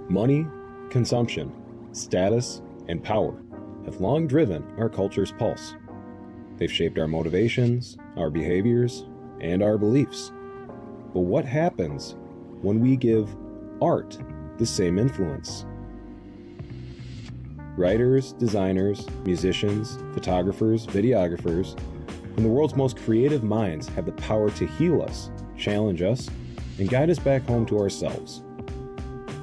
Money, consumption, status, and power have long driven our culture's pulse. They've shaped our motivations, our behaviors, and our beliefs. But what happens when we give art the same influence? Writers, designers, musicians, photographers, videographers, and the world's most creative minds have the power to heal us, challenge us, and guide us back home to ourselves.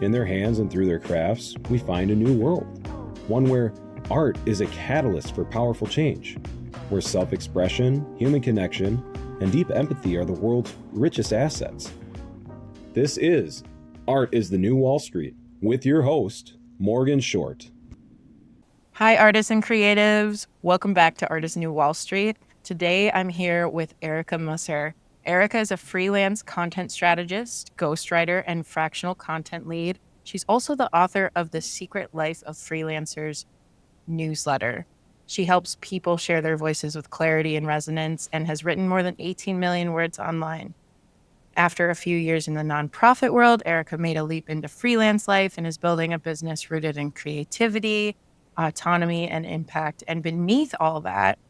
In their hands and through their crafts, we find a new world, one where art is a catalyst for powerful change, where self-expression, human connection, and deep empathy are the world's richest assets. This is Art is the New Wall Street, with your host, Morgan Short. Hi, artists and creatives. Welcome back to Art is the New Wall Street. Today, I'm here with Erika Musser. Erika is a freelance content strategist, ghostwriter, and fractional content lead. She's also the author of the Secret Life of Freelancers newsletter. She helps people share their voices with clarity and resonance and has written more than 18 million words online. After a few years in the nonprofit world, Erika made a leap into freelance life and is building a business rooted in creativity, autonomy, and impact. And beneath all that,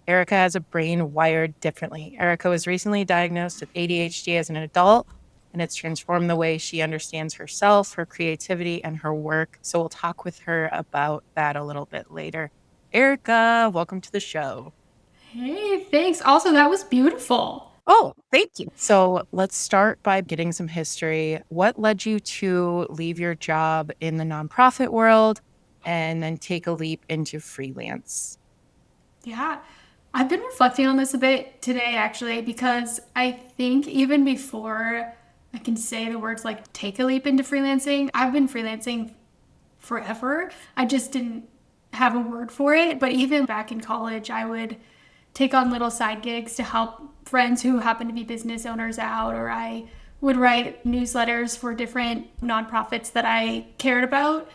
Erika has a brain wired differently. Erika was recently diagnosed with ADHD as an adult, and it's transformed the way she understands herself, her creativity, and her work. So we'll talk with her about that a little bit later. Erika, welcome to the show. Hey, thanks. Also, that was beautiful. Oh, thank you. So let's start by getting some history. What led you to leave your job in the nonprofit world and then take a leap into freelance? Yeah, I've been reflecting on this a bit today, actually, because I think even before I can say the words like take a leap into freelancing, I've been freelancing forever. I just didn't have a word for it. But even back in college, I would take on little side gigs to help friends who happen to be business owners out, or I would write newsletters for different nonprofits that I cared about.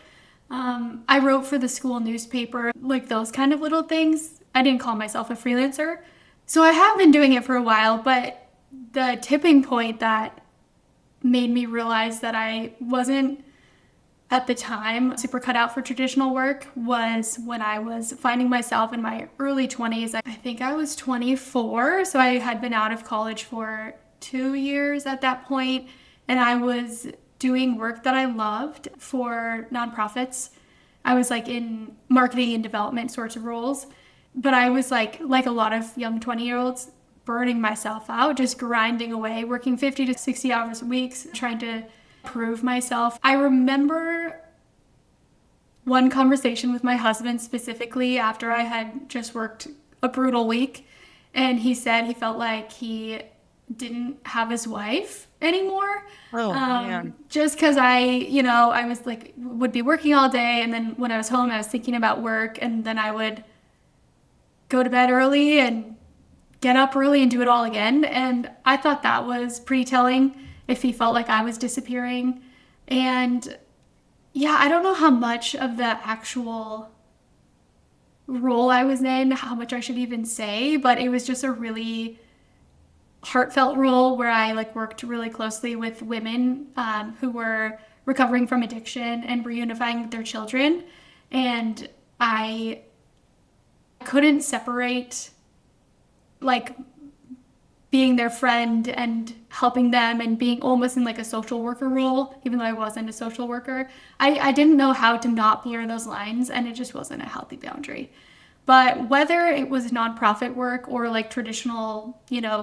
I wrote for the school newspaper, like those kind of little things. I didn't call myself a freelancer. So I have been doing it for a while, but the tipping point that made me realize that I wasn't at the time super cut out for traditional work was when I was finding myself in my early 20s. I think I was 24, so I had been out of college for 2 years at that point, and I was doing work that I loved for nonprofits. I was like in marketing and development sorts of roles, but I was like a lot of young 20-year-olds, burning myself out, just grinding away, working 50 to 60 hours a week, trying to prove myself. I remember one conversation with my husband specifically after I had just worked a brutal week, and he said he felt like he didn't have his wife anymore. Man. Just because I was like, would be working all day, and then when I was home, I was thinking about work, and then I would go to bed early and get up early and do it all again. And I thought that was pretty telling if he felt like I was disappearing. And yeah, I don't know how much of the actual role I was in, how much I should even say, but it was just a really heartfelt role where I worked really closely with women who were recovering from addiction and reunifying with their children. And I couldn't separate being their friend and helping them and being almost in a social worker role, even though I wasn't a social worker. I didn't know how to not blur those lines, and it just wasn't a healthy boundary. But whether it was nonprofit work or traditional,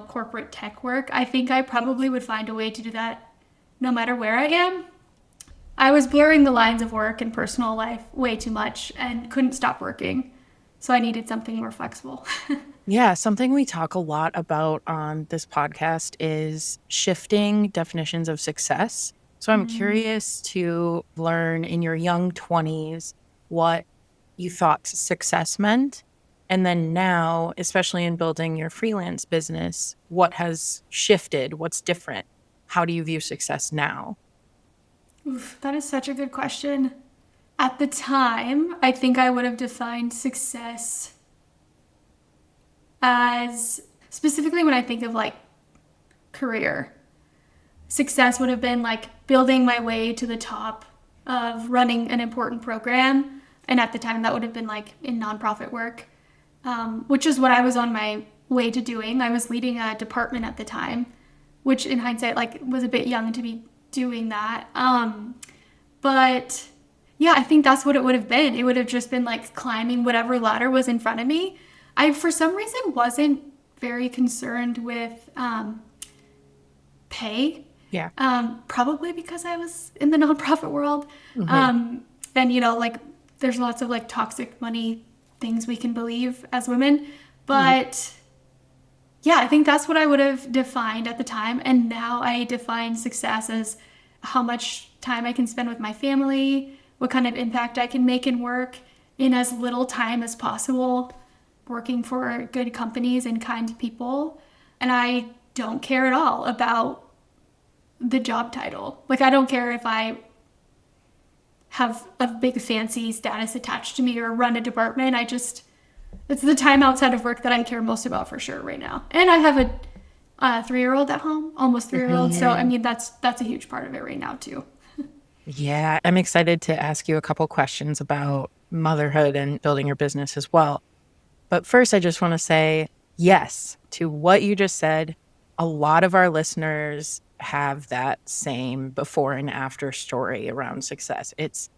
corporate tech work, I think I probably would find a way to do that no matter where I am. I was blurring the lines of work and personal life way too much and couldn't stop working. So I needed something more flexible. Yeah, something we talk a lot about on this podcast is shifting definitions of success. So I'm curious to learn in your young 20s what you thought success meant. And then now, especially in building your freelance business, what has shifted? What's different? How do you view success now? Oof, that is such a good question. At the time, I think I would have defined success as, specifically when I think of career, success would have been building my way to the top of running an important program. And at the time that would have been like in nonprofit work, which is what I was on my way to doing. I was leading a department at the time, which in hindsight, like, was a bit young to be doing that. But yeah, I think that's what it would have been. It would have just been like climbing whatever ladder was in front of me. I, for some reason, wasn't very concerned with pay. Yeah. Probably because I was in the nonprofit world. And, you know, like, there's lots of like toxic money things we can believe as women. But yeah, I think that's what I would have defined at the time. And now I define success as how much time I can spend with my family, what kind of impact I can make in work in as little time as possible, working for good companies and kind people. And I don't care at all about the job title. Like, I don't care if I have a big fancy status attached to me or run a department. It's the time outside of work that I care most about for sure right now. And I have a 3-year-old at home, almost 3-year-old. So, I mean, that's a huge part of it right now too. Yeah, I'm excited to ask you a couple questions about motherhood and building your business as well. But first, I just want to say yes to what you just said. A lot of our listeners have that same before and after story around success. It's,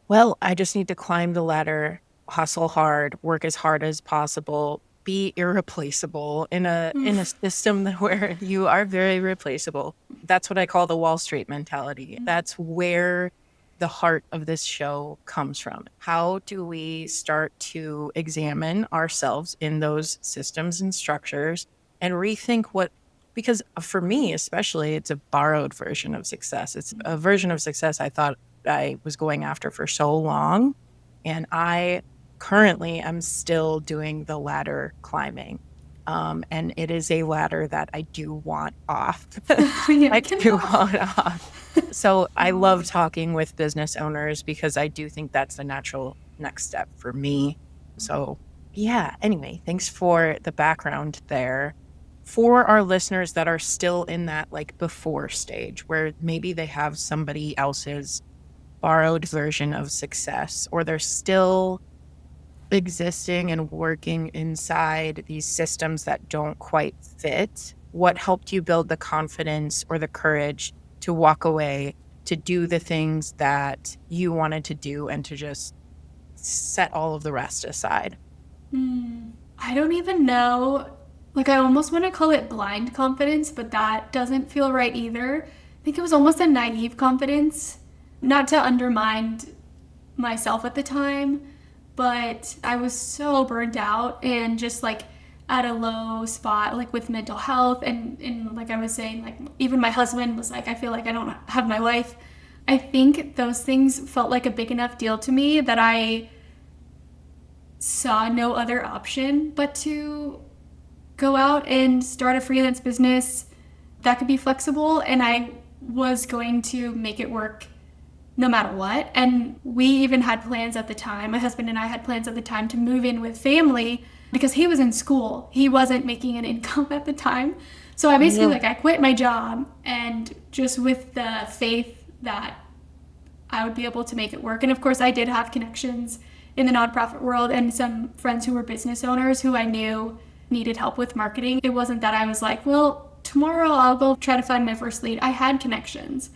well, I just need to climb the ladder, hustle hard, work as hard as possible, be irreplaceable in a system where you are very replaceable. That's what I call the Wall Street mentality. That's where the heart of this show comes from. How do we start to examine ourselves in those systems and structures and rethink because for me especially, it's a borrowed version of success. It's a version of success I thought I was going after for so long. And I currently am still doing the ladder climbing. And it is a ladder that I do want off. I do want off. So I love talking with business owners because I do think that's the natural next step for me. So yeah, anyway, thanks for the background there. For our listeners that are still in that like before stage where maybe they have somebody else's borrowed version of success, or they're still existing and working inside these systems that don't quite fit, what helped you build the confidence or the courage to walk away, to do the things that you wanted to do and to just set all of the rest aside? I don't even know. Like, I almost want to call it blind confidence, but that doesn't feel right either. I think it was almost a naive confidence, not to undermine myself at the time, but I was so burnt out and just like at a low spot, like with mental health. And like I was saying, like even my husband was like, I feel like I don't have my life. I think those things felt like a big enough deal to me that I saw no other option but to go out and start a freelance business that could be flexible, and I was going to make it work no matter what. And we even had plans at the time, my husband and I had plans at the time to move in with family because he was in school. He wasn't making an income at the time. So I basically I quit my job, and just with the faith that I would be able to make it work. And of course I did have connections in the nonprofit world and some friends who were business owners who I knew needed help with marketing. It wasn't that I was like, well, tomorrow I'll go try to find my first lead. I had connections.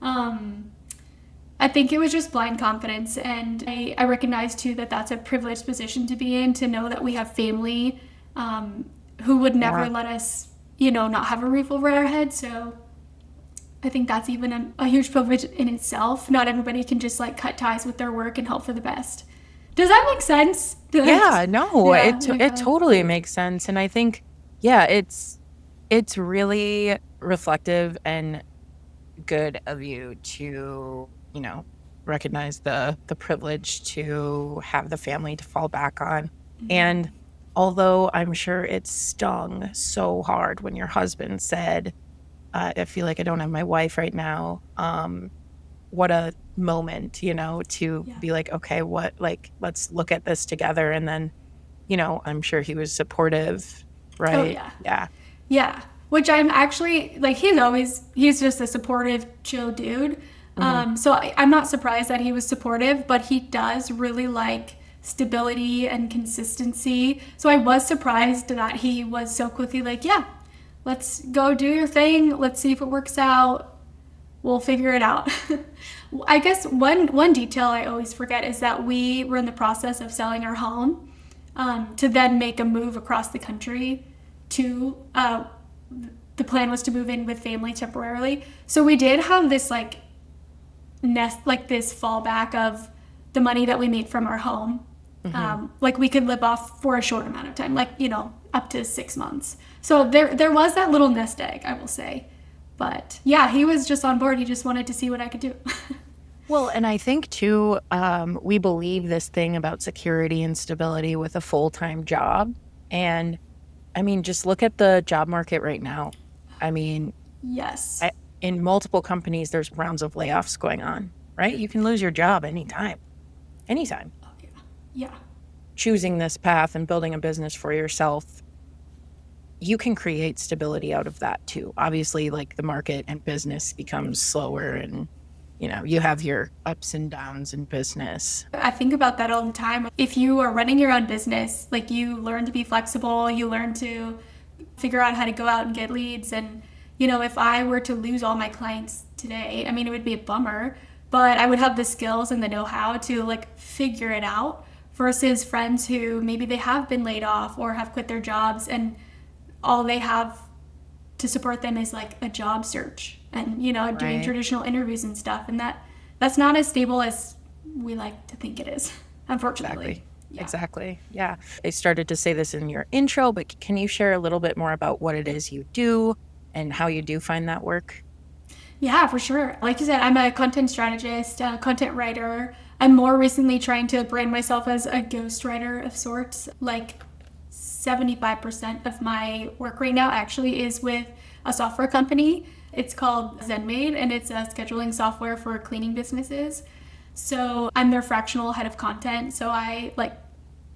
I think it was just blind confidence. And I recognize too that that's a privileged position to be in, to know that we have family who would never let us, not have a roof over our head. So I think that's even a huge privilege in itself. Not everybody can just like cut ties with their work and hope for the best. Does that make sense? It totally makes sense. And I think, it's really reflective and good of you to, recognize the privilege to have the family to fall back on. Mm-hmm. And although I'm sure it stung so hard when your husband said, I feel like I don't have my wife right now. What a moment, to be like, okay, let's look at this together. And then, I'm sure he was supportive, right? Oh, yeah. Which I'm actually like, he's just a supportive, chill dude. So I'm not surprised that he was supportive, but he does really like stability and consistency. So I was surprised that he was so quickly like, yeah, let's go do your thing. Let's see if it works out. We'll figure it out. I guess one detail I always forget is that we were in the process of selling our home to then make a move across the country to, the plan was to move in with family temporarily. So we did have this like this fallback of the money that we made from our home. Like we could live off for a short amount of time, like, up to 6 months. So there was that little nest egg, I will say. But yeah, he was just on board. He just wanted to see what I could do. Well, and I think too, we believe this thing about security and stability with a full-time job. And I mean, just look at the job market right now. I mean, Yes. in multiple companies, there's rounds of layoffs going on, right? You can lose your job anytime. Oh, yeah. Choosing this path and building a business for yourself, you can create stability out of that too. Obviously, like the market and business becomes slower and, you have your ups and downs in business. I think about that all the time. If you are running your own business, like you learn to be flexible, you learn to figure out how to go out and get leads. And, if I were to lose all my clients today, I mean, it would be a bummer, but I would have the skills and the know-how to like figure it out versus friends who maybe they have been laid off or have quit their jobs and all they have to support them is like a job search and, doing traditional interviews and stuff. And that's not as stable as we like to think it is, unfortunately. Exactly. Yeah. I started to say this in your intro, but can you share a little bit more about what it is you do and how you do find that work? Yeah, for sure. Like you said, I'm a content strategist, a content writer. I'm more recently trying to brand myself as a ghostwriter of sorts. Like 75% of my work right now actually is with a software company. It's called ZenMaid, and it's a scheduling software for cleaning businesses. So I'm their fractional head of content. So I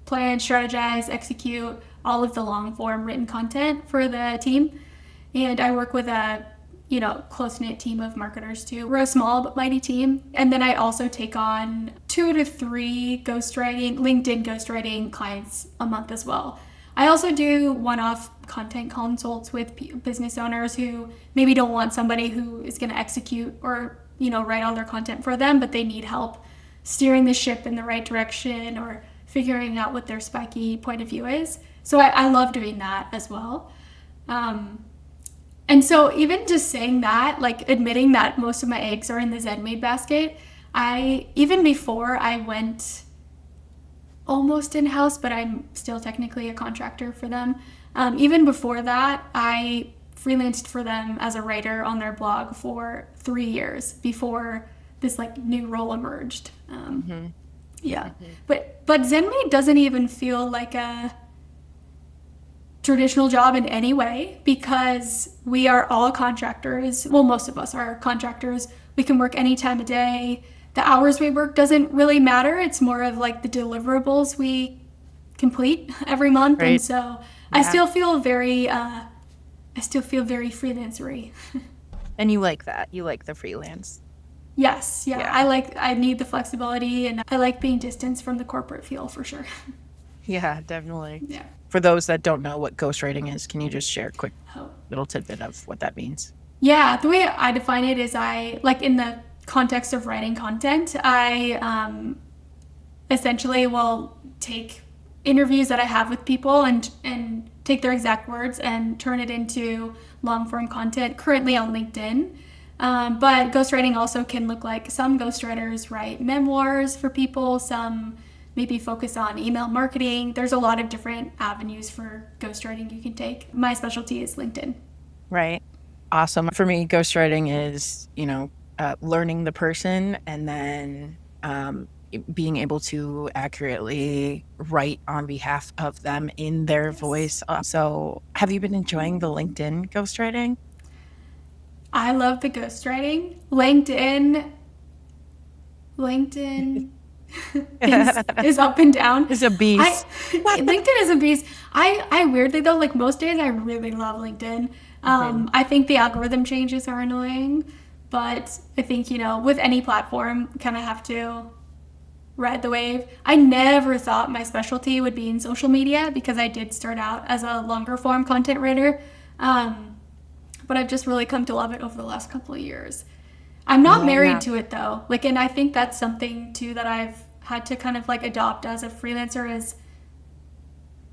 plan, strategize, execute all of the long form written content for the team. And I work with a close-knit team of marketers too. We're a small but mighty team. And then I also take on 2 to 3 LinkedIn ghostwriting clients a month as well. I also do one-off content consults with business owners who maybe don't want somebody who is going to execute or, write all their content for them, but they need help steering the ship in the right direction or figuring out what their spiky point of view is. So I love doing that as well. And so even just saying that, like admitting that most of my eggs are in the ZenMaid basket, even before I went almost in-house, but I'm still technically a contractor for them. Even before that, I freelanced for them as a writer on their blog for 3 years before this new role emerged. Yeah, but ZenMaid doesn't even feel like a traditional job in any way because we are all contractors. Well, most of us are contractors. We can work any time of day. The hours we work doesn't really matter. It's more of the deliverables we complete every month. Right. And so I still feel very freelancery. And you like that? You like the freelance? Yes. Yeah. I need the flexibility and I like being distanced from the corporate feel for sure. Yeah, definitely. Yeah. For those that don't know what ghostwriting is, can you just share a quick little tidbit of what that means? Yeah, the way I define it is in the context of writing content, I essentially will take interviews that I have with people and take their exact words and turn it into long form content currently on LinkedIn. But ghostwriting also can look like some ghostwriters write memoirs for people, some maybe focus on email marketing. There's a lot of different avenues for ghostwriting you can take. My specialty is LinkedIn. Right. Awesome. For me, ghostwriting is, learning the person and then being able to accurately write on behalf of them in their voice. So have you been enjoying the LinkedIn ghostwriting? I love the ghostwriting. LinkedIn is up and down. It's a beast. LinkedIn is a beast. I weirdly though, most days I really love LinkedIn. I think the algorithm changes are annoying, But I think, with any platform, kind of have to ride the wave. I never thought my specialty would be in social media because I did start out as a longer form content writer. But I've just really come to love it over the last couple of years. I'm not married to it though. And I think that's something too that I've had to kind of adopt as a freelancer is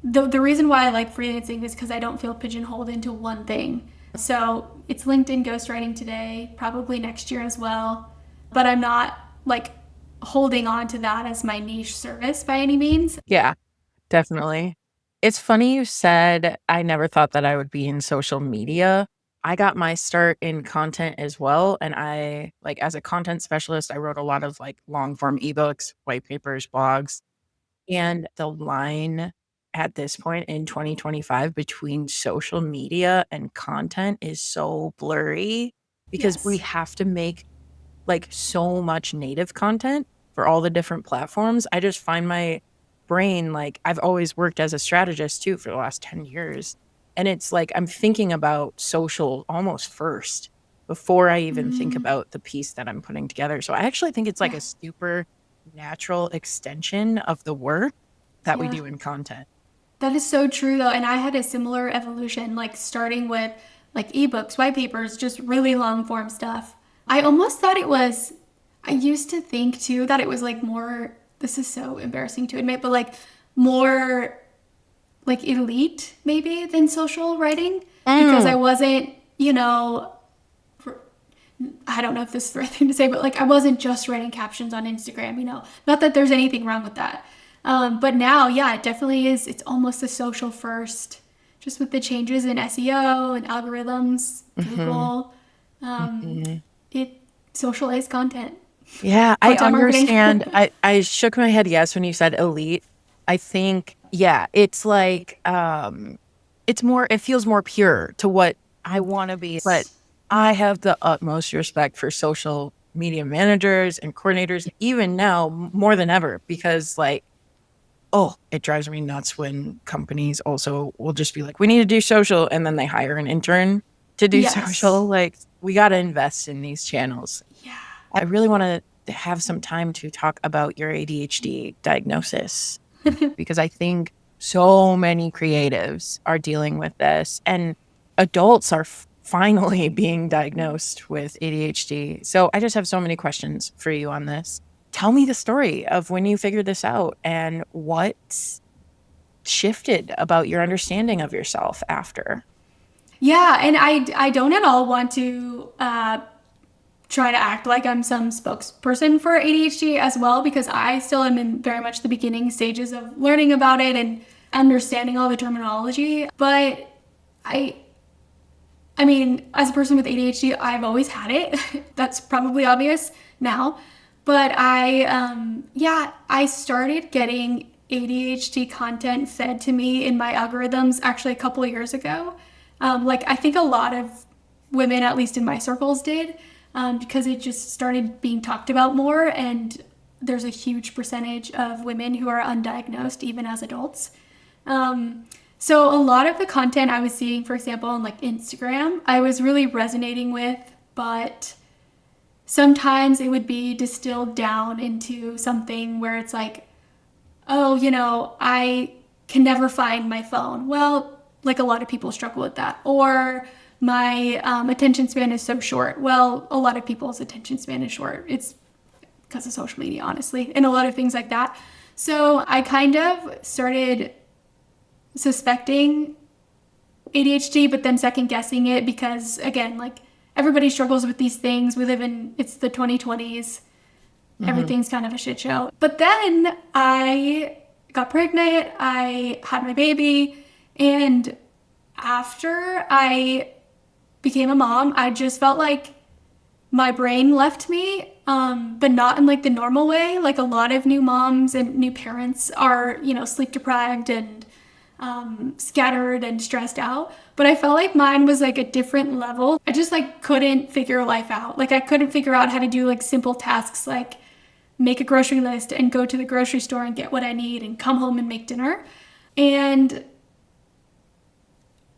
the reason why I like freelancing is because I don't feel pigeonholed into one thing. So it's LinkedIn ghostwriting today, probably next year as well. But I'm not holding on to that as my niche service by any means. Yeah, definitely. It's funny you said I never thought that I would be in social media. I got my start in content as well. And I, as a content specialist, I wrote a lot of long form ebooks, white papers, blogs. And the line at this point in 2025 between social media and content is so blurry because we have to make so much native content for all the different platforms. I just find my brain, I've always worked as a strategist too for the last 10 years. And it's I'm thinking about social almost first before I even think about the piece that I'm putting together. So I actually think it's a super natural extension of the work that we do in content. That is so true though. And I had a similar evolution, starting with ebooks, white papers, just really long form stuff. I almost thought I used to think too that it was more, this is so embarrassing to admit, but more elite maybe than social writing because I wasn't, I don't know if this is the right thing to say, but I wasn't just writing captions on Instagram, not that there's anything wrong with that. But now, it definitely is. It's almost a social first, just with the changes in SEO and algorithms, Google, social is content. Yeah, I understand. I shook my head yes when you said elite. I think, it's it feels more pure to what I want to be. But I have the utmost respect for social media managers and coordinators, even now more than ever, because it drives me nuts when companies also will just be we need to do social, and then they hire an intern to do social. We got to invest in these channels. Yeah. I really want to have some time to talk about your ADHD diagnosis because I think so many creatives are dealing with this, and adults are finally being diagnosed with ADHD. So I just have so many questions for you on this. Tell me the story of when you figured this out and what shifted about your understanding of yourself after. Yeah, and I don't at all want to try to act like I'm some spokesperson for ADHD as well, because I still am in very much the beginning stages of learning about it and understanding all the terminology. But I mean, as a person with ADHD, I've always had it. That's probably obvious now. But I started getting ADHD content fed to me in my algorithms actually a couple of years ago. I think a lot of women, at least in my circles, did, because it just started being talked about more. And there's a huge percentage of women who are undiagnosed, even as adults. So a lot of the content I was seeing, for example, on Instagram, I was really resonating with, but sometimes it would be distilled down into something where it's I can never find my phone. Well, a lot of people struggle with that. Or my attention span is so short. Well, a lot of people's attention span is short. It's because of social media, honestly, and a lot of things like that. So I kind of started suspecting ADHD, but then second guessing it because, again, everybody struggles with these things. It's the 2020s. Everything's kind of a shit show. But then I got pregnant, I had my baby, and after I became a mom, I just felt like my brain left me, but not in the normal way. A lot of new moms and new parents are, sleep deprived and scattered and stressed out. But I felt like mine was a different level. I just couldn't figure life out. I couldn't figure out how to do simple tasks make a grocery list and go to the grocery store and get what I need and come home and make dinner. And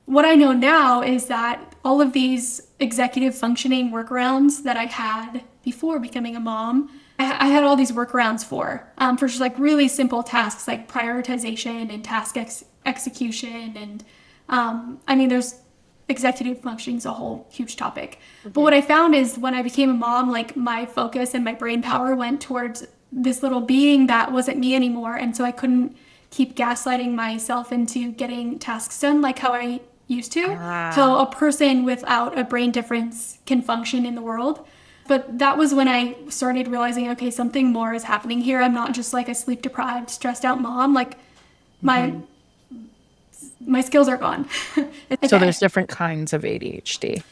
what I know now is that all of these executive functioning workarounds that I had before becoming a mom. I had all these workarounds for just like really simple tasks like prioritization and task execution. And I mean, there's executive functioning is a whole huge topic. But what I found is when I became a mom, like my focus and my brain power went towards this little being that wasn't me anymore. And so I couldn't keep gaslighting myself into getting tasks done like how I used to. So a person without a brain difference can function in the world. But that was when I started realizing, okay, something more is happening here. I'm not just like a sleep deprived, stressed out mom. Like my skills are gone. So there's different kinds of ADHD.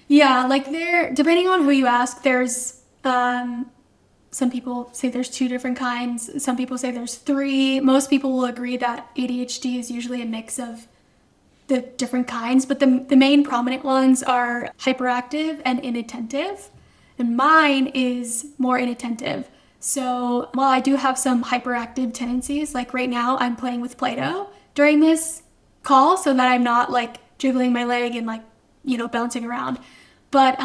Yeah, like depending on who you ask, there's some people say there's 2 different kinds. Some people say there's 3. Most people will agree that ADHD is usually a mix of the different kinds, but the main prominent ones are hyperactive and inattentive. And mine is more inattentive. So while I do have some hyperactive tendencies, like right now I'm playing with Play-Doh during this call so that I'm not like jiggling my leg and like, bouncing around. But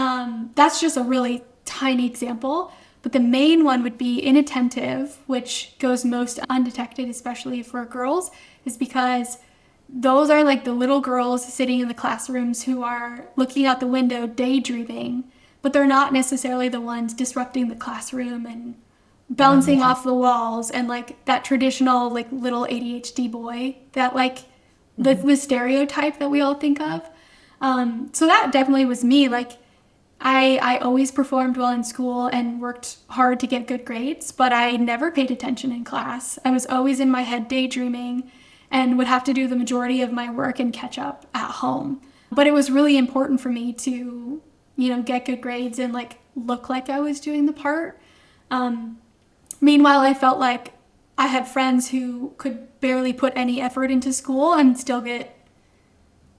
that's just a really tiny example. But the main one would be inattentive, which goes most undetected, especially for girls, is because those are like the little girls sitting in the classrooms who are looking out the window daydreaming, but they're not necessarily the ones disrupting the classroom and bouncing off the walls and like that traditional like little ADHD boy that like the stereotype that we all think of. So that definitely was me. Like I always performed well in school and worked hard to get good grades, but I never paid attention in class. I was always in my head daydreaming and would have to do the majority of my work and catch up at home. But it was really important for me to, get good grades and like look like I was doing the part. Meanwhile, I felt like I had friends who could barely put any effort into school and still get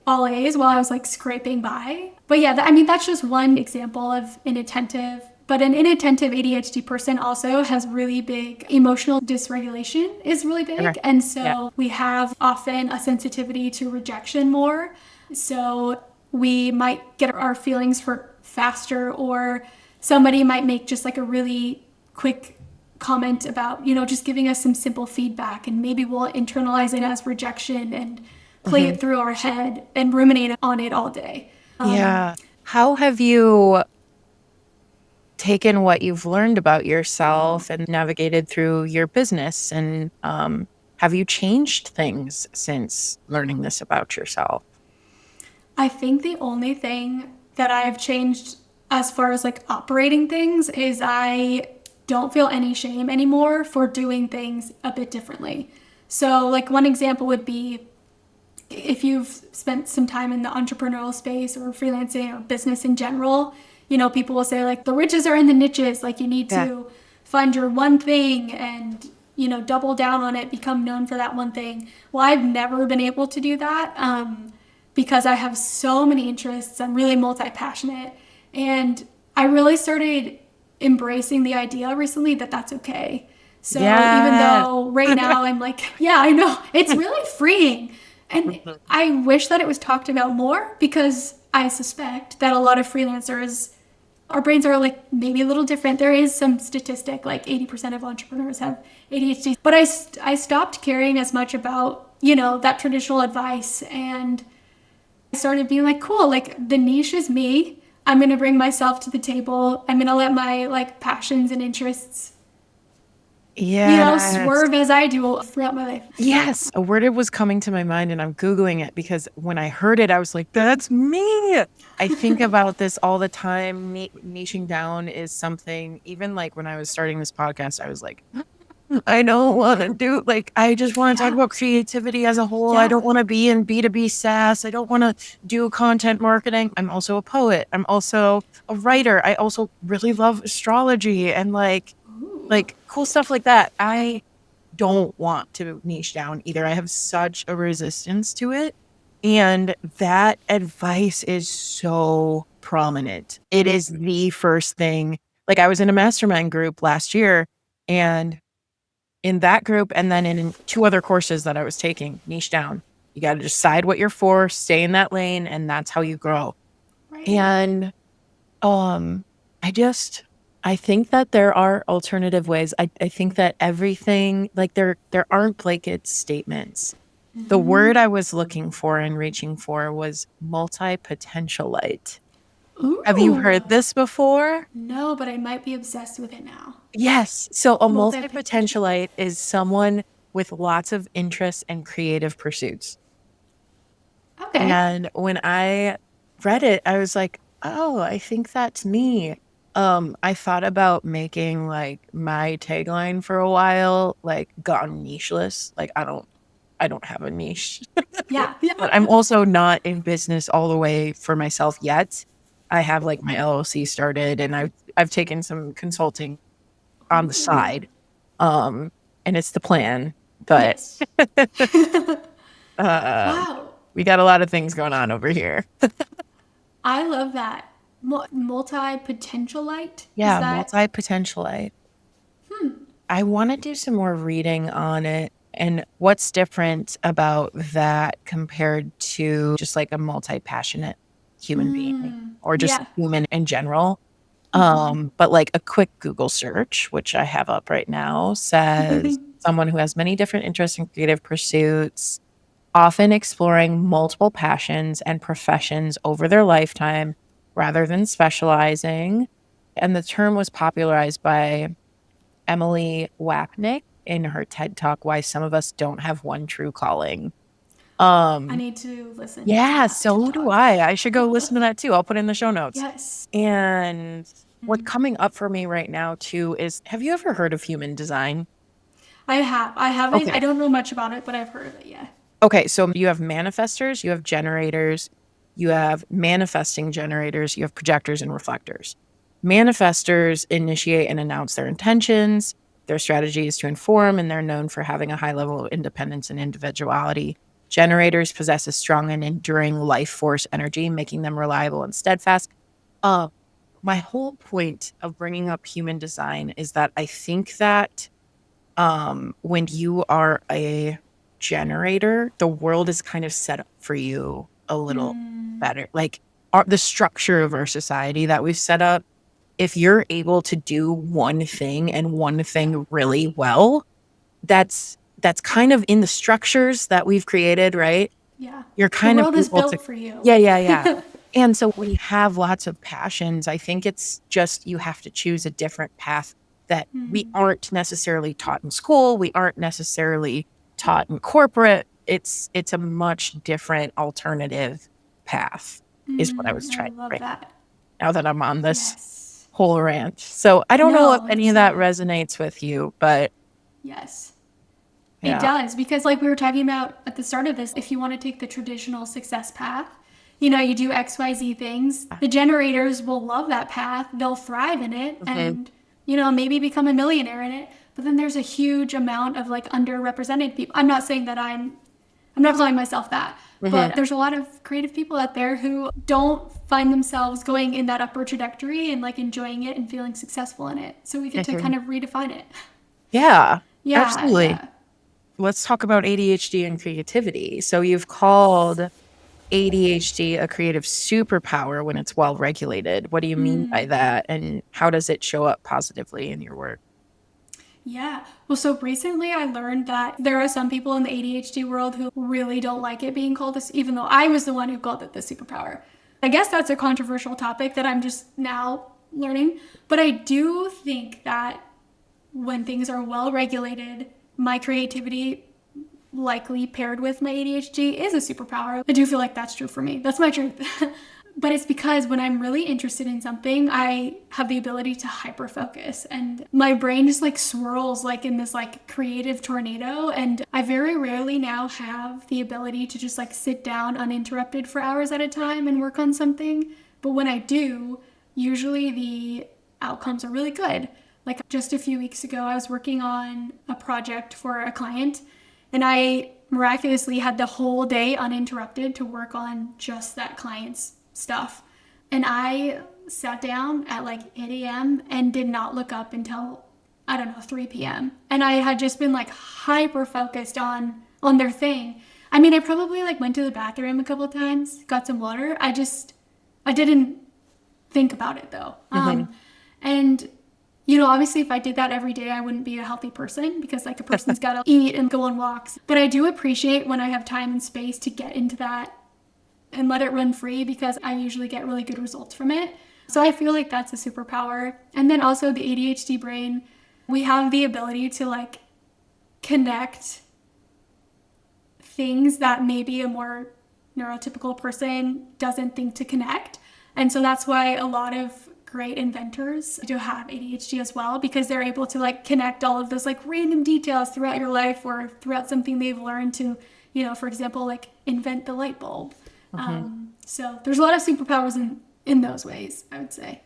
all A's while I was like scraping by. But yeah, that's just one example of inattentive. But an inattentive ADHD person also has really big emotional dysregulation is really big. Okay. And so we have often a sensitivity to rejection more. So we might get our feelings hurt faster, or somebody might make just like a really quick comment about, just giving us some simple feedback, and maybe we'll internalize it as rejection and play it through our head and ruminate on it all day. How have you taken what you've learned about yourself and navigated through your business? And have you changed things since learning this about yourself? I think the only thing that I've changed as far as like operating things is I don't feel any shame anymore for doing things a bit differently. So like one example would be if you've spent some time in the entrepreneurial space or freelancing or business in general, people will say like the riches are in the niches. Like you need to find your one thing and, double down on it, become known for that one thing. Well, I've never been able to do that because I have so many interests. I'm really multi-passionate. And I really started embracing the idea recently that that's okay. So even though right now I'm like, I know, it's really freeing. And I wish that it was talked about more, because I suspect that a lot of freelancers, our brains are like maybe a little different. There is some statistic, like 80% of entrepreneurs have ADHD. But I stopped caring as much about, that traditional advice. And I started being like, cool, like the niche is me. I'm going to bring myself to the table. I'm going to let my like passions and interests swerve as I do throughout my life. Yes. A word was coming to my mind and I'm Googling it because when I heard it, I was like, that's me. I think about this all the time. Niching down is something, even like when I was starting this podcast, I was like, I don't want to do, like, I just want to talk about creativity as a whole. I don't want to be in B2B SaaS. I don't want to do content marketing. I'm also a poet. I'm also a writer. I also really love astrology and like cool stuff like that. I don't want to niche down either. I have such a resistance to it. And that advice is so prominent. It is the first thing. Like I was in a mastermind group last year, and in that group and then in 2 other courses that I was taking, niche down. You got to decide what you're for, stay in that lane, and that's how you grow. Right. And I think that there are alternative ways. I think that everything, like there aren't blanket statements. The word I was looking for and reaching for was multi-potentialite. Have you Ooh. heard this before? No, but I might be obsessed with it now. Yes. So a Multi-potential. multi-potentialite is someone with lots of interests and creative pursuits. Okay. And when I read it, I was like, oh, I think that's me. I thought about making like my tagline for a while, like gone nicheless. Like I don't have a niche. Yeah. But I'm also not in business all the way for myself yet. I have like my LLC started and I've taken some consulting on the Ooh. side. Um, and it's the plan, but Yes. uh, Wow. we got a lot of things going on over here. I love that. Multi-potentialite? Is Yeah, that? multi-potentialite. I want to do some more reading on it and what's different about that compared to just like a multi-passionate human being or just Yeah. human in general. But like a quick Google search, which I have up right now, says someone who has many different interests and creative pursuits, often exploring multiple passions and professions over their lifetime rather than specializing. And the term was popularized by Emily Wapnick in her TED Talk, Why Some of Us Don't Have One True Calling. I Um, need to listen to yeah, that TED so do Talk. I should go listen to that too. I'll put it in the show notes. Yes. And what's coming up for me right now too is, have you ever heard of human design? I have. I haven't. I Okay. don't know much about it, but I've heard of it. Yeah. Okay, so you have manifestors, you have generators, you have manifesting generators, you have projectors and reflectors. Manifestors initiate and announce their intentions, their strategies to inform, and they're known for having a high level of independence and individuality. Generators possess a strong and enduring life force energy, making them reliable and steadfast. Uh, my whole point of bringing up human design is that I think that when you are a generator, the world is kind of set up for you a little better. Like the structure of our society that we've set up, if you're able to do one thing and one thing really well, that's kind of in the structures that we've created, right? Yeah. You're The kind of world is able to, built for you. yeah. And so when you have lots of passions, I think it's just you have to choose a different path that we aren't necessarily taught in school. We aren't necessarily taught in corporate. It's a much different alternative path is what I was I trying to love bring that. now that I'm on this Yes. whole rant. So I don't know if No, any of that resonates with you, but yes. It yeah. does, because like we were talking about at the start of this, if you want to take the traditional success path, you do XYZ things, the generators will love that path. They'll thrive in it and, maybe become a millionaire in it. But then there's a huge amount of like underrepresented people. I'm not saying that I'm not calling myself that, but there's a lot of creative people out there who don't find themselves going in that upward trajectory and like enjoying it and feeling successful in it. So we get to kind of redefine it. Yeah, Yeah, absolutely. yeah. Let's talk about ADHD and creativity. So you've called ADHD a creative superpower when it's well regulated. What do you mean by that? And how does it show up positively in your work? Yeah. Well, so recently I learned that there are some people in the ADHD world who really don't like it being called this, even though I was the one who called it the superpower. I guess that's a controversial topic that I'm just now learning. But I do think that when things are well regulated, my creativity, likely paired with my ADHD, is a superpower. I do feel like that's true for me. That's my truth. But it's because when I'm really interested in something, I have the ability to hyper focus and my brain just like swirls like in this like creative tornado. And I very rarely now have the ability to just like sit down uninterrupted for hours at a time and work on something. But when I do, usually the outcomes are really good. Like just a few weeks ago, I was working on a project for a client and I miraculously had the whole day uninterrupted to work on just that client's stuff. And I sat down at like 8 a.m. and did not look up until, I don't know, 3 p.m. And I had just been like hyper focused on their thing. I mean, I probably like went to the bathroom a couple of times, got some water. I didn't think about it though. Mm-hmm. And obviously if I did that every day, I wouldn't be a healthy person because like a person's got to eat and go on walks. But I do appreciate when I have time and space to get into that and let it run free because I usually get really good results from it. So I feel like that's a superpower. And then also the ADHD brain, we have the ability to like connect things that maybe a more neurotypical person doesn't think to connect. And so that's why a lot of great inventors do have ADHD as well, because they're able to like connect all of those like random details throughout your life or throughout something they've learned to, for example, like invent the light bulb. So there's a lot of superpowers in those ways, I would say.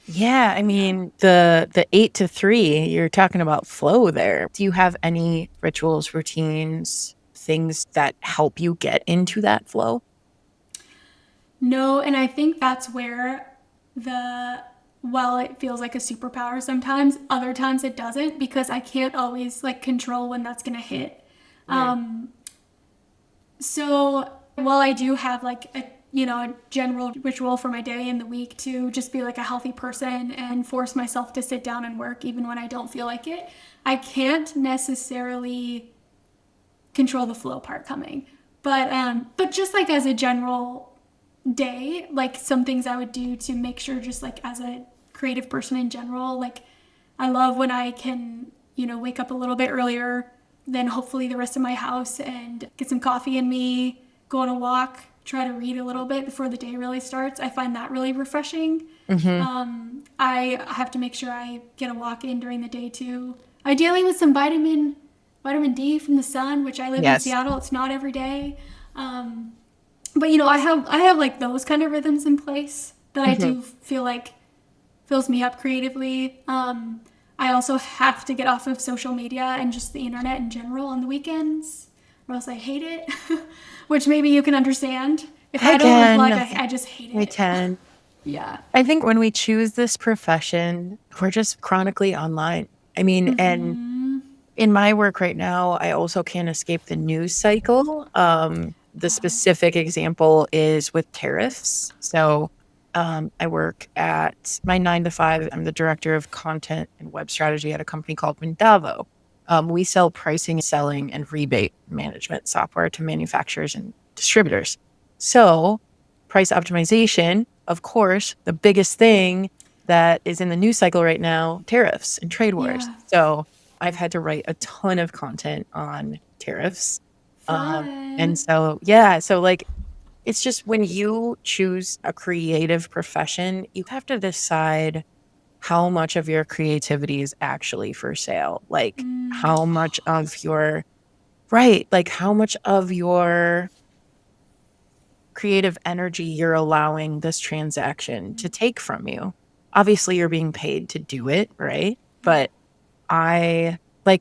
Yeah, I mean, the 8 to 3, you're talking about flow there. Do you have any rituals, routines, things that help you get into that flow? No, and I think that's where while it feels like a superpower sometimes, other times it doesn't because I can't always like control when that's gonna hit. Right. So while I do have like a general ritual for my day and the week to just be like a healthy person and force myself to sit down and work even when I don't feel like it, I can't necessarily control the flow part coming. But just like as a general day, like some things I would do to make sure just like as a creative person in general, like I love when I can, wake up a little bit earlier than hopefully the rest of my house and get some coffee in me, go on a walk, try to read a little bit before the day really starts. I find that really refreshing. I have to make sure I get a walk in during the day too. Ideally with some vitamin D from the sun, which I live in Yes. Seattle. It's not every day. But I have like those kind of rhythms in place that I do feel like fills me up creatively. I also have to get off of social media and just the internet in general on the weekends, or else I hate it. Which maybe you can understand. If I don't unplug, I just hate it. I can. Yeah. I think when we choose this profession, we're just chronically online. I mean, and in my work right now, I also can't escape the news cycle. The specific example is with tariffs. So I work at my 9 to 5. I'm the director of content and web strategy at a company called Windavo. We sell pricing, selling, and rebate management software to manufacturers and distributors. So price optimization, of course, the biggest thing that is in the news cycle right now, tariffs and trade wars. Yeah. So I've had to write a ton of content on tariffs. Fun. And so, yeah, so like, it's just when you choose a creative profession, you have to decide how much of your creativity is actually for sale. Like, how much of your, right, like, how much of your creative energy you're allowing this transaction to take from you. Obviously, you're being paid to do it, right? But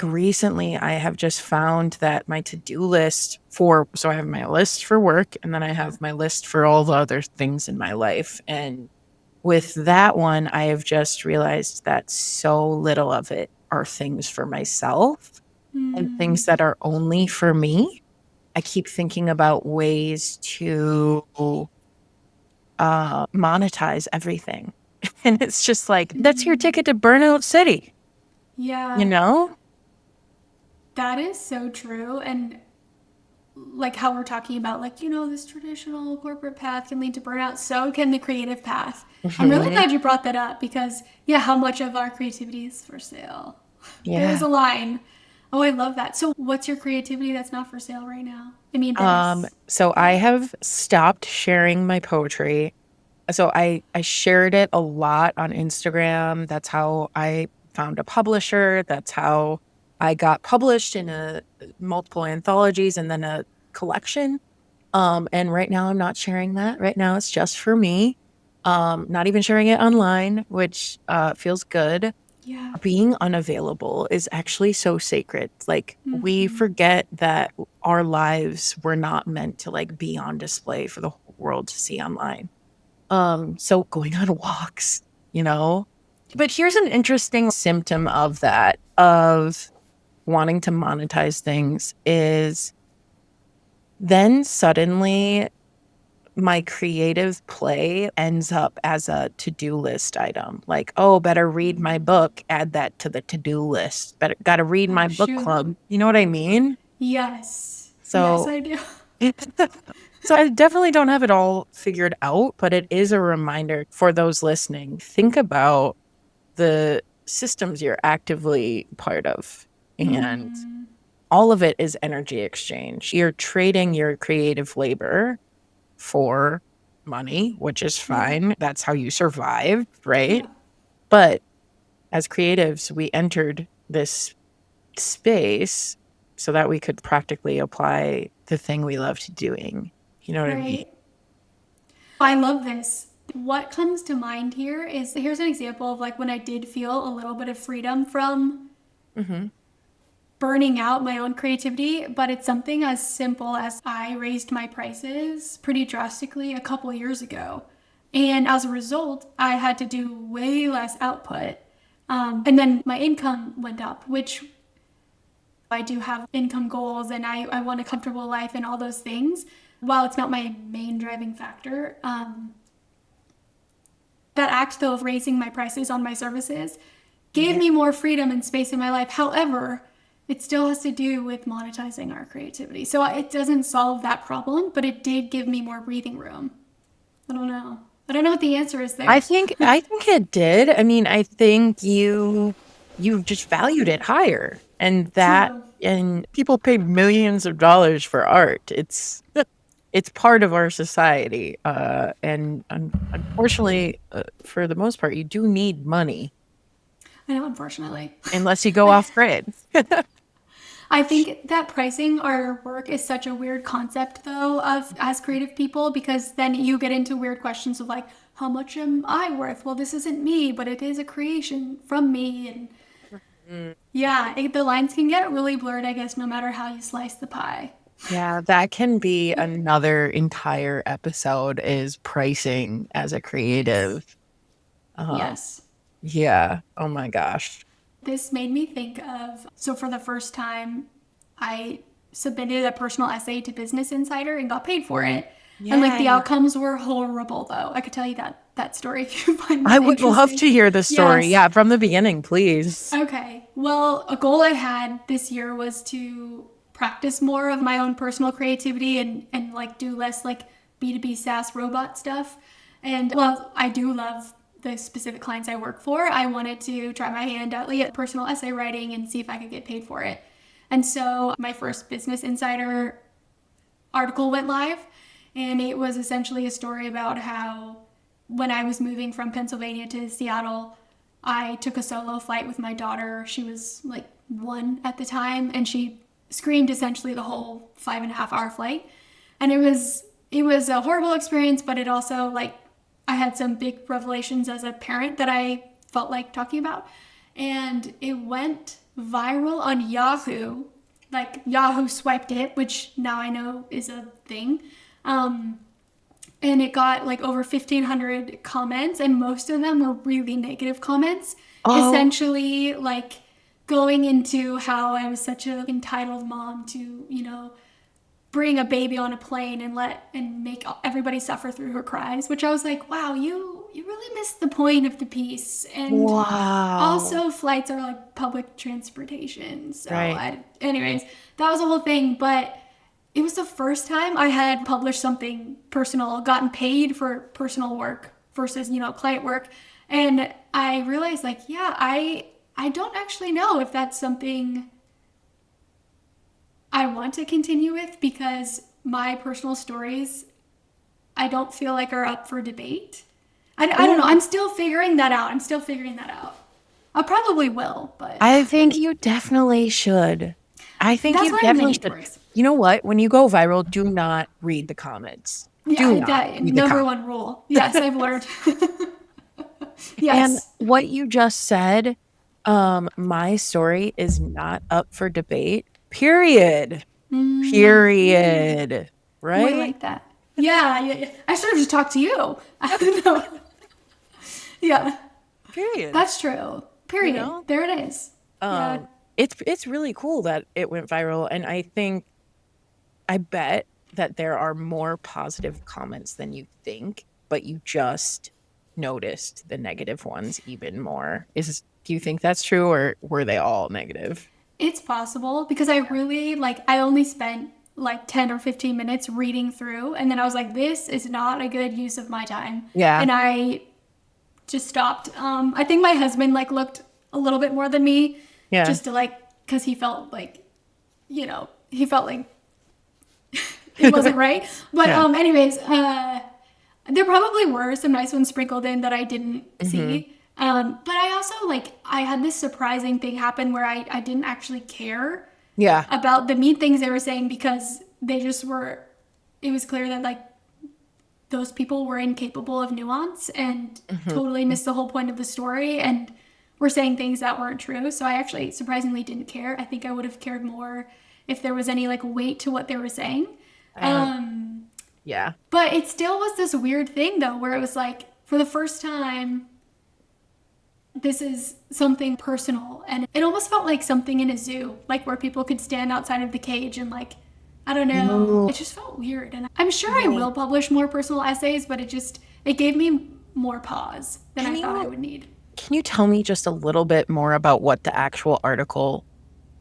recently I have just found that my to-do list so I have my list for work and then I have my list for all the other things in my life. And with that one, I have just realized that so little of it are things for myself and things that are only for me. I keep thinking about ways to monetize everything. And it's just like, that's your ticket to Burnout City, Yeah. you know? That is so true. And like how we're talking about, like, this traditional corporate path can lead to burnout. So can the creative path. I'm really glad you brought that up because, yeah, how much of our creativity is for sale? There is Yeah. a line. Oh, I love that. So what's your creativity that's not for sale right now? I mean, there's. So I have stopped sharing my poetry. So I shared it a lot on Instagram. That's how I found a publisher. That's how I got published in multiple anthologies and then a collection. And right now I'm not sharing that. Right now it's just for me. Not even sharing it online, which feels good. Yeah. Being unavailable is actually so sacred. Like we forget that our lives were not meant to like be on display for the whole world to see online. So going on walks, you know. But here's an interesting symptom of that, of wanting to monetize things, is then suddenly my creative play ends up as a to-do list item. Like, oh, better read my book, add that to the to-do list. Better got to read my book Shoot. club. You know what I mean? Yes. Yes, So I do. so I definitely don't have it all figured out, but it is a reminder for those listening. Think about the systems you're actively part of. And all of it is energy exchange. You're trading your creative labor for money, which is fine. That's how you survive, right? Yeah. But as creatives, we entered this space so that we could practically apply the thing we loved doing. You know what I mean? Right. I love this. What comes to mind here is here's an example of like when I did feel a little bit of freedom from burning out my own creativity, but it's something as simple as I raised my prices pretty drastically a couple of years ago. And as a result, I had to do way less output. And then my income went up, which I do have income goals and I want a comfortable life and all those things. While it's not my main driving factor, that act though of raising my prices on my services gave me more freedom and space in my life. However, it still has to do with monetizing our creativity. So it doesn't solve that problem, but it did give me more breathing room. I don't know. I don't know what the answer is there. I think it did. I mean, I think you just valued it higher, and that True. and people pay millions of dollars for art. It's part of our society, and unfortunately, for the most part, you do need money I know, unfortunately. unless you go off grid. I think that pricing our work is such a weird concept though of as creative people, because then you get into weird questions of like, how much am I worth? Well, this isn't me, but it is a creation from me. And yeah, the lines can get really blurred, I guess, no matter how you slice the pie. Yeah, that can be another entire episode, is pricing as a creative. Yes. Yeah. Oh my gosh. This made me think of, so for the first time, I submitted a personal essay to Business Insider and got paid for it. And like the Yay. outcomes were horrible though. I could tell you that story if you find I that would love to interesting. hear the story. Yes. Yeah, from the beginning, please. Okay. Well, a goal I had this year was to practice more of my own personal creativity and like do less like B2B SaaS robot stuff. And well, I do love the specific clients I work for. I wanted to try my hand at personal essay writing and see if I could get paid for it. And so my first Business Insider article went live, and it was essentially a story about how when I was moving from Pennsylvania to Seattle, I took a solo flight with my daughter. She was like 1 at the time, and she screamed essentially the whole 5.5 hour flight. And it was a horrible experience, but it also like I had some big revelations as a parent that I felt like talking about. And it went viral on Yahoo. Like Yahoo swiped it, which now I know is a thing. And it got like over 1,500 comments, and most of them were really negative comments. Essentially like going into how I was such an entitled mom to, bring a baby on a plane and make everybody suffer through her cries, which I was like, wow, you really missed the point of the piece. And Wow. also flights are like public transportation. So Right. anyways, that was the whole thing. But it was the first time I had published something personal, gotten paid for personal work versus, client work. And I realized like, yeah, I don't actually know if that's something I want to continue with, because my personal stories, I don't feel like are up for debate. I don't know. I'm still figuring that out. I probably will, but I think you definitely should. I think That's you what I'm definitely leaning should. towards. You know what? When you go viral, do not read the comments. yeah, Do not that read the number comments. one rule. Yes, I've learned. And Yes. what you just said, my story is not up for debate. Period. Period. Oh, I Right? like that. Yeah. I should have just talked to you. I don't know. Yeah, Period. that's true. Period. know? There it is. Yeah. It's really cool that it went viral, and I bet that there are more positive comments than you think, but you just noticed the negative ones even more. Do you think that's true, or were they all negative? It's possible because I really I only spent like 10 or 15 minutes reading through, and then I was like, this is not a good use of my time. Yeah. And I just stopped. I think my husband looked a little bit more than me. Yeah. Just to because he felt he felt like it wasn't right. But anyways, there probably were some nice ones sprinkled in that I didn't see. But I also I had this surprising thing happen where I didn't actually care about the mean things they were saying, because they just were, it was clear that those people were incapable of nuance and totally missed the whole point of the story and were saying things that weren't true. So I actually surprisingly didn't care. I think I would have cared more if there was any weight to what they were saying. Yeah. But it still was this weird thing though, where it was for the first time, this is something personal, and it almost felt like something in a zoo, where people could stand outside of the cage and I don't know. It just felt weird. And I'm sure I will publish more personal essays, but it gave me more pause than I thought I would need. Can you tell me just a little bit more about what the actual article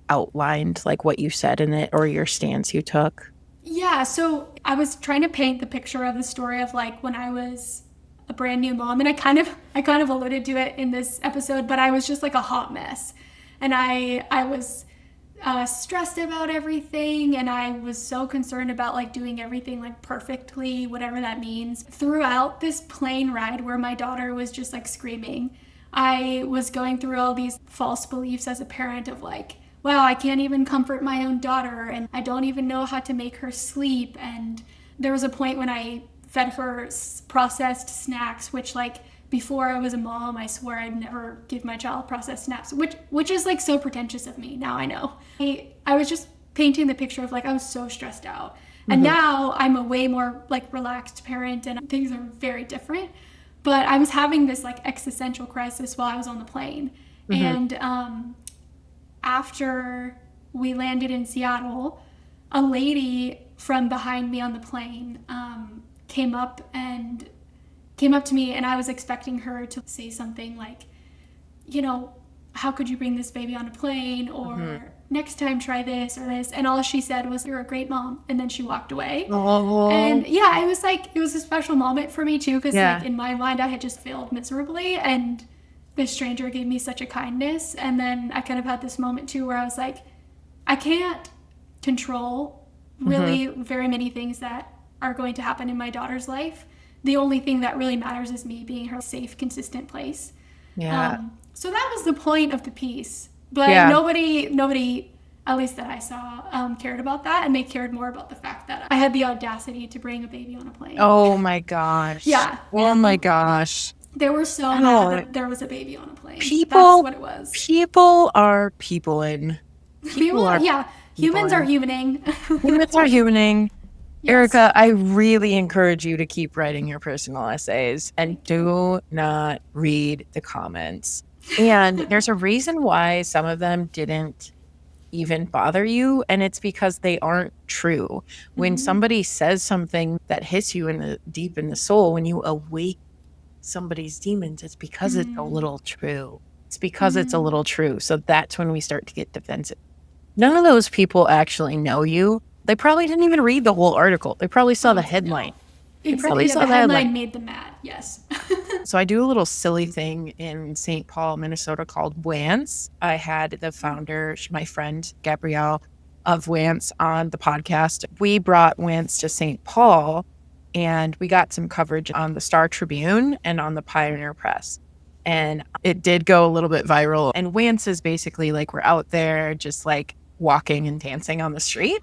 outlined, what you said in it or your stance you took? Yeah, so I was trying to paint the picture of the story of when I was a brand new mom, and I kind of alluded to it in this episode, but I was just a hot mess, and I was stressed about everything, and I was so concerned about doing everything perfectly, whatever that means. Throughout this plane ride where my daughter was just screaming, I was going through all these false beliefs as a parent of wow, I can't even comfort my own daughter, and I don't even know how to make her sleep. And there was a point when I fed her processed snacks, which before I was a mom, I swore I'd never give my child processed snacks, which is so pretentious of me. Now I know. I was just painting the picture of I was so stressed out. And now I'm a way more relaxed parent, and things are very different. But I was having this existential crisis while I was on the plane. And after we landed in Seattle, a lady from behind me on the plane came up to me, and I was expecting her to say something how could you bring this baby on a plane, or next time try this or this, and all she said was, you're a great mom, and then she walked away. And yeah, it was a special moment for me too, because in my mind I had just failed miserably, and this stranger gave me such a kindness. And then I kind of had this moment too where I was I can't control really very many things that are going to happen in my daughter's life. The only thing that really matters is me being her safe, consistent place. So that was the point of the piece. But nobody, at least that I saw, cared about that. And they cared more about the fact that I had the audacity to bring a baby on a plane. Oh my gosh. Yeah. Oh my gosh. They were so mad that there was a baby on a plane. That's what it was. People are peopling. Humans are humaning. Humans are humaning. Yes. Erika, I really encourage you to keep writing your personal essays and do not read the comments. And there's a reason why some of them didn't even bother you, and it's because they aren't true. When somebody says something that hits you deep in the soul, when you awake somebody's demons, it's because it's a little true. It's because it's a little true. So that's when we start to get defensive. None of those people actually know you. They probably didn't even read the whole article. They probably saw the headline. No. Exactly. The headline made them mad. Yes. So I do a little silly thing in St. Paul, Minnesota called WANCE. I had the founder, my friend Gabrielle of WANCE, on the podcast. We brought WANCE to St. Paul, and we got some coverage on the Star Tribune and on the Pioneer Press. And it did go a little bit viral. And WANCE is basically we're out there just walking and dancing on the street.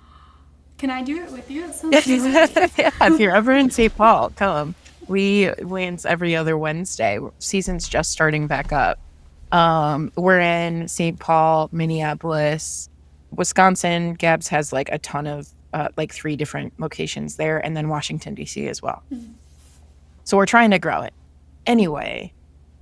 Can I do it with you? It sounds yeah, if you're ever in St. Paul, come. We WANCE every other Wednesday. Season's just starting back up. We're in St. Paul, Minneapolis, Wisconsin. Gabs has a ton of 3 different locations there, and then Washington, D.C. as well. So we're trying to grow it. Anyway,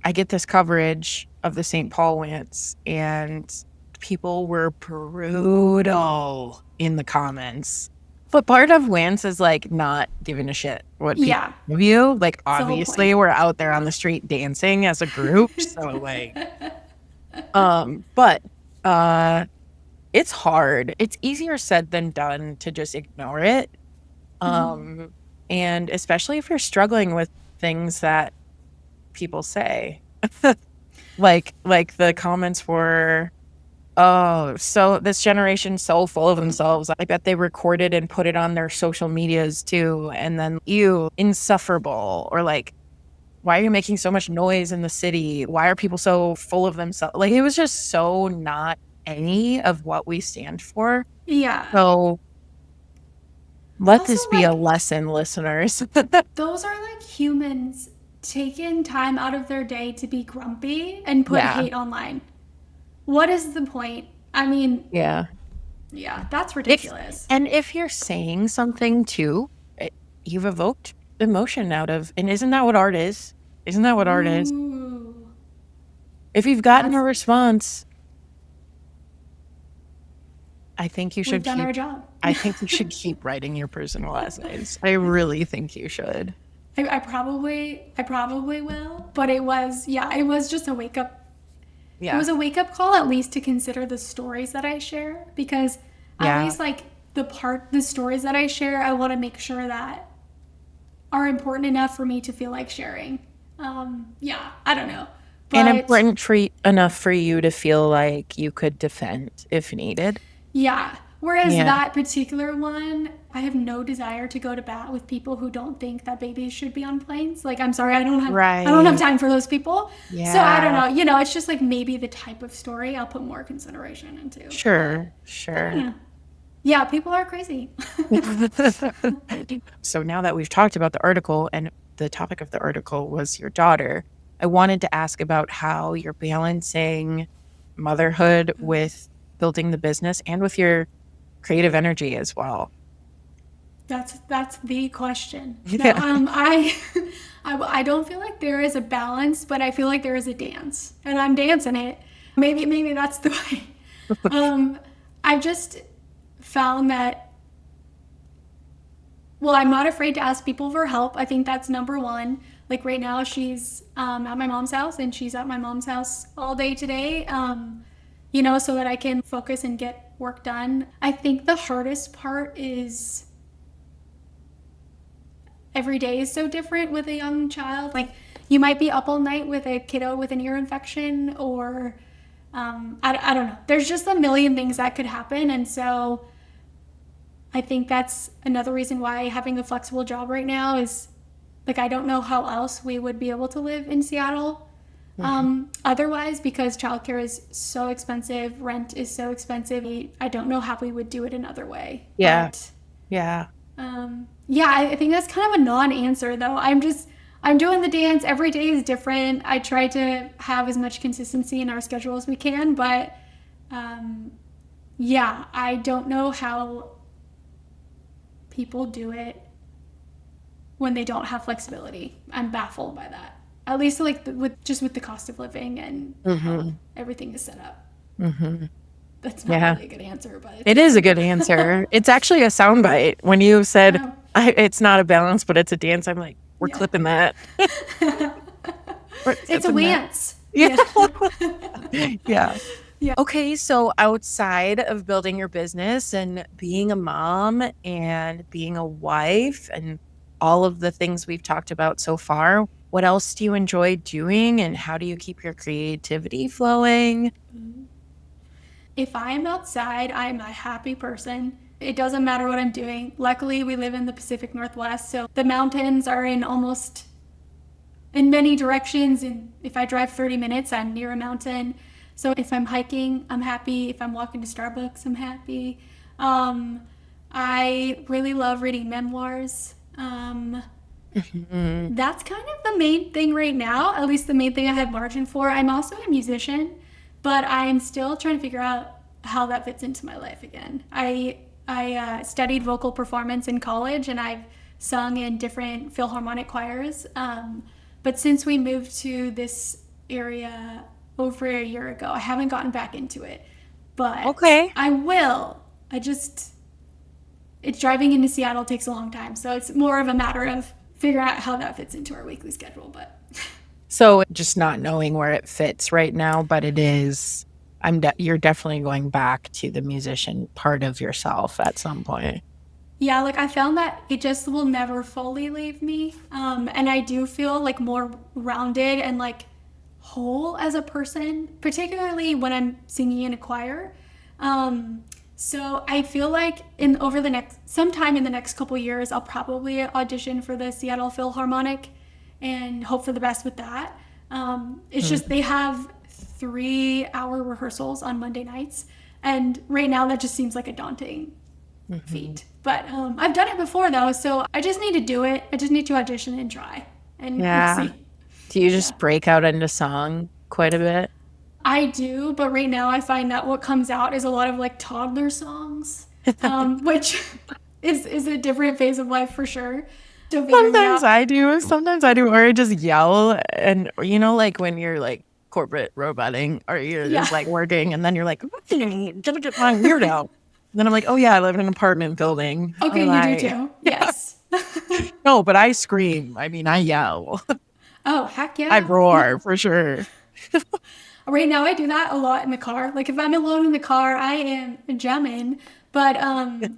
I get this coverage of the St. Paul WANCE, and people were brutal in the comments. But part of Lance is like not giving a shit what people Yeah. think of you. Like That's the whole obviously point. we're out there on the street dancing as a group. So like but it's hard. It's easier said than done to just ignore it. And especially if you're struggling with things that people say. like the comments were, oh, so this generation's so full of themselves. I bet they recorded and put it on their social medias too. And then you insufferable, or like, why are you making so much noise in the city? Why are people so full of themselves? Like, it was just so not any of what we stand for. Yeah. So let Also, this be a like, lesson, listeners. those are like humans taking time out of their day to be grumpy and put Yeah. hate online. What is the point? I mean, Yeah. yeah, that's ridiculous. And if you're saying something too, you've evoked emotion out of, and isn't that what art is? Isn't that what art is? Ooh. If you've gotten a response, I think you We've should done our job. I think you should keep writing your personal essays. I really think you should. I probably will, but it was just a wake up. Yeah. It was a wake up call, at least, to consider the stories that I share, because at least like the stories that I share, I want to make sure that are important enough for me to feel like sharing. Yeah, I don't know. But, and important enough for you to feel like you could defend if needed. Yeah. Whereas that particular one, I have no desire to go to bat with people who don't think that babies should be on planes. Like, I'm sorry, I don't have time for those people. Yeah. So I don't know. You know, it's just like maybe the type of story I'll put more consideration into. Sure. Yeah, people are crazy. So now that we've talked about the article, and the topic of the article was your daughter, I wanted to ask about how you're balancing motherhood with building the business and with your creative energy as well. That's the question. Yeah. No, I don't feel like there is a balance, but I feel like there is a dance, and I'm dancing it. Maybe that's the way. I've just found that, well, I'm not afraid to ask people for help. I think that's number one. Like right now, she's at my mom's house, and she's at my mom's house all day today. You know, so that I can focus and get work done. I think the hardest part is every day is so different with a young child. Like, you might be up all night with a kiddo with an ear infection, or I don't know. There's just a million things that could happen. And so I think that's another reason why having a flexible job right now is, like, I don't know how else we would be able to live in Seattle. Otherwise, because childcare is so expensive, rent is so expensive, I don't know how we would do it another way. Yeah. But, yeah, I think that's kind of a non-answer, though. I'm doing the dance. Every day is different. I try to have as much consistency in our schedule as we can, but I don't know how people do it when they don't have flexibility. I'm baffled by that. At least like with the cost of living and how everything is set up. That's not really a good answer, but it is a good answer. It's actually a soundbite. When you said it's not a balance, but it's a dance, I'm like, we're clipping that. It's a dance. Yeah. Okay, so outside of building your business and being a mom and being a wife and all of the things we've talked about so far, what else do you enjoy doing, and how do you keep your creativity flowing? If I'm outside, I'm a happy person. It doesn't matter what I'm doing. Luckily, we live in the Pacific Northwest, so the mountains are in many directions, and if I drive 30 minutes, I'm near a mountain. So if I'm hiking, I'm happy. If I'm walking to Starbucks, I'm happy. I really love reading memoirs. That's kind of the main thing right now, at least the main thing I have margin for. I'm also a musician, but I'm still trying to figure out how that fits into my life again. I studied vocal performance in college, and I've sung in different Philharmonic choirs. But since we moved to this area over a year ago, I haven't gotten back into it. But I will. it's driving into Seattle takes a long time. So it's more of a matter of figuring out how that fits into our weekly schedule. But So just not knowing where it fits right now, but it is, you're definitely going back to the musician part of yourself at some point. yeah, like I found that it just will never fully leave me. And I do feel like more rounded and like whole as a person, particularly when I'm singing in a choir. So I feel like sometime in the next couple years, I'll probably audition for the Seattle Philharmonic and hope for the best with that. It's just they have 3-hour rehearsals on Monday nights. And right now that just seems like a daunting feat. But I've done it before though, so I just need to do it. I just need to audition and try. And we'll see. Do you just break out into song quite a bit? I do, but right now I find that what comes out is a lot of like toddler songs, which is a different phase of life for sure. So Sometimes I do, or I just yell, and like when you're like corporate roboting, or you're just like working, and then you're like, get my weird out. And then I'm like, oh yeah, I live in an apartment building. Okay, you do too. Yes. No, but I scream. I mean, I yell. Oh, heck yeah. I roar for sure. Right now I do that a lot in the car. Like if I'm alone in the car, I am jamming. But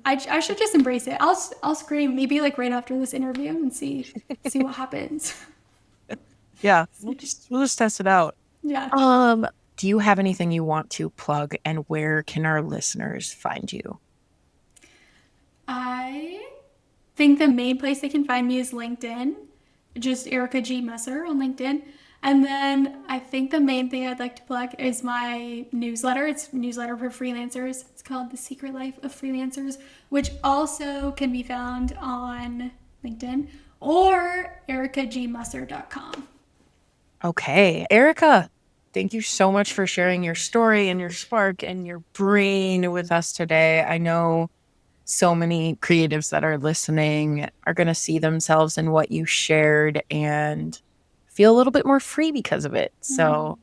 I should just embrace it. I'll scream maybe like right after this interview and see what happens. Yeah, we'll just test it out. Yeah. Do you have anything you want to plug, and where can our listeners find you? I think the main place they can find me is LinkedIn. Just Erika G. Musser on LinkedIn. And then I think the main thing I'd like to plug is my newsletter. It's a newsletter for freelancers. It's called The Secret Life of Freelancers, which also can be found on LinkedIn or erikagmusser.com. Okay. Erika, thank you so much for sharing your story and your spark and your brain with us today. I know so many creatives that are listening are going to see themselves in what you shared and feel a little bit more free because of it. So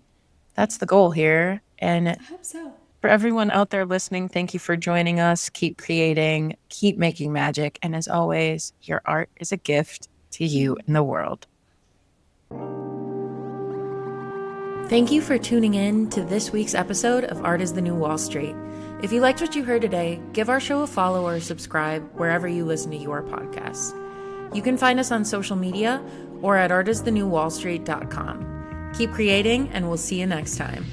that's the goal here. And I hope so. For everyone out there listening, thank you for joining us. Keep creating, keep making magic. And as always, your art is a gift to you and the world. Thank you for tuning in to this week's episode of Art is the New Wall Street. If you liked what you heard today, give our show a follow or subscribe wherever you listen to your podcasts. You can find us on social media or at artistthenewwallstreet.com. Keep creating, and we'll see you next time.